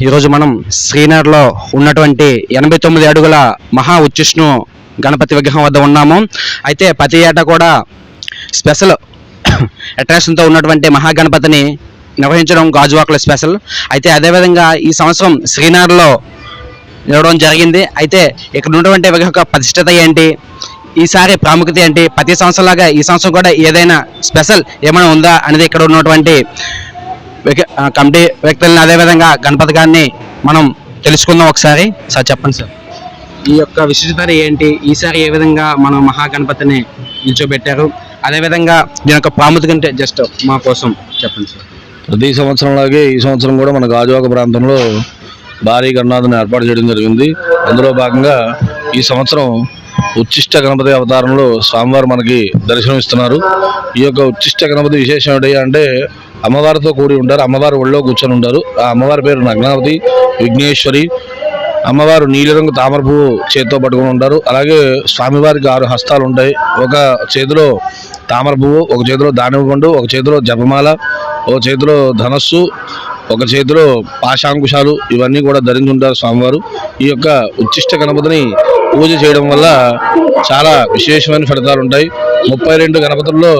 ఈరోజు మనం శ్రీనగర్లో ఉన్నటువంటి 89 అడుగుల మహా ఉచ్చిష్ణు గణపతి విగ్రహం వద్ద ఉన్నాము. అయితే ప్రతి ఏటా కూడా స్పెషల్ అట్రాక్షన్తో ఉన్నటువంటి మహాగణపతిని నిర్వహించడం గాజువాకలో స్పెషల్. అయితే అదేవిధంగా ఈ సంవత్సరం శ్రీనగర్లో ఇవ్వడం జరిగింది. అయితే ఇక్కడ ఉన్నటువంటి విగ్రహ ప్రతిష్టత ఏంటి, ఈసారి ప్రాముఖ్యత ఏంటి, ప్రతి సంవత్సరంలాగా ఈ సంవత్సరం కూడా ఏదైనా స్పెషల్ ఏమైనా ఉందా అనేది ఇక్కడ ఉన్నటువంటి కమిటీ వ్యక్తులని అదేవిధంగా గణపతి గారిని మనం తెలుసుకుందాం. ఒకసారి సార్ చెప్పండి సార్, ఈ యొక్క విశిష్టత ఏంటి, ఈసారి ఏ విధంగా మనం మహాగణపతిని నిల్చోబెట్టారు, అదేవిధంగా దీని యొక్క ప్రాముఖ్యత అంటే జస్ట్ మా కోసం చెప్పండి సార్. ప్రతి సంవత్సరంలాగే ఈ సంవత్సరం కూడా మన గాజువాక ప్రాంతంలో భారీ గణనాథుని ఏర్పాటు చేయడం జరిగింది. అందులో భాగంగా ఈ సంవత్సరం ఉచ్చిష్ట గణపతి అవతారంలో స్వామివారు మనకి దర్శనమిస్తున్నారు. ఈ యొక్క ఉచ్చిష్ట గణపతి విశేషం ఏంటి అంటే అమ్మవారితో కూడి ఉంటారు, అమ్మవారు ఒళ్ళో కూర్చొని ఉంటారు. ఆ అమ్మవారి పేరు నగ్నావతి విఘ్నేశ్వరి. అమ్మవారు నీలిరంగు తామర పువ్వు చేతితో పట్టుకుని ఉంటారు. అలాగే స్వామివారికి 6 హస్తాలు ఉంటాయి. ఒక చేతిలో తామర పువ్వు, ఒక చేతిలో దానిమ్మ పండు, ఒక చేతిలో జపమాల, ఒక చేతిలో ధనస్సు, ఒక చేతిలో పాశాంకుశాలు ఇవన్నీ కూడా ధరించి ఉంటారు స్వామివారు. ఈ యొక్క ఉచ్చిష్ట గణపతిని పూజ చేయడం వల్ల చాలా విశేషమైన ఫలితాలు ఉంటాయి. 32 గణపతుల్లో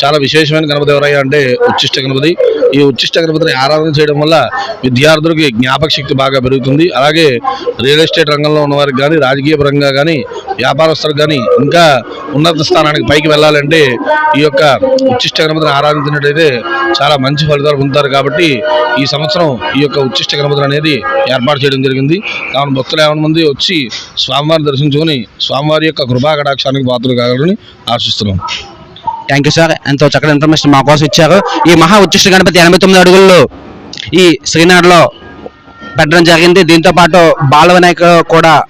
చాలా విశేషమైన గణపతి ఎవరయ్యా అంటే ఉచ్చిష్ట గణపతి. ఈ ఉచ్చిష్ట గణపతిని ఆరాధన చేయడం వల్ల విద్యార్థులకి జ్ఞాపక శక్తి బాగా పెరుగుతుంది. అలాగే రియల్ ఎస్టేట్ రంగంలో ఉన్నవారికి కానీ, రాజకీయ పరంగా కానీ, వ్యాపారస్తులకు కానీ ఇంకా ఉన్నత స్థానానికి పైకి వెళ్ళాలంటే ఈ యొక్క ఉచ్చిష్ట గణపతిని ఆరాధించినట్లయితే చాలా మంచి ఫలితాలు పొందుతారు. కాబట్టి ఈ సంవత్సరం ఈ యొక్క ఉచ్చిష్ట గణపతి అనేది ఏర్పాటు చేయడం జరిగింది. కావున భక్తులు 50 మంది వచ్చి స్వామివారిని దర్శించుకొని స్వామివారి యొక్క కృపా కటాక్షానికి పాత్రలు కావాలని ఆశిస్తున్నాం. థ్యాంక్ యూ సార్, ఎంతో చక్కటి ఇన్ఫర్మేషన్ మా కోసం ఇచ్చారు. ఈ మహా ఉచ్చిష్ట గణపతి 89 అడుగుల్లో ఈ శ్రీనగర్లో పెట్టడం జరిగింది. దీంతో పాటు బాల వినాయక కూడా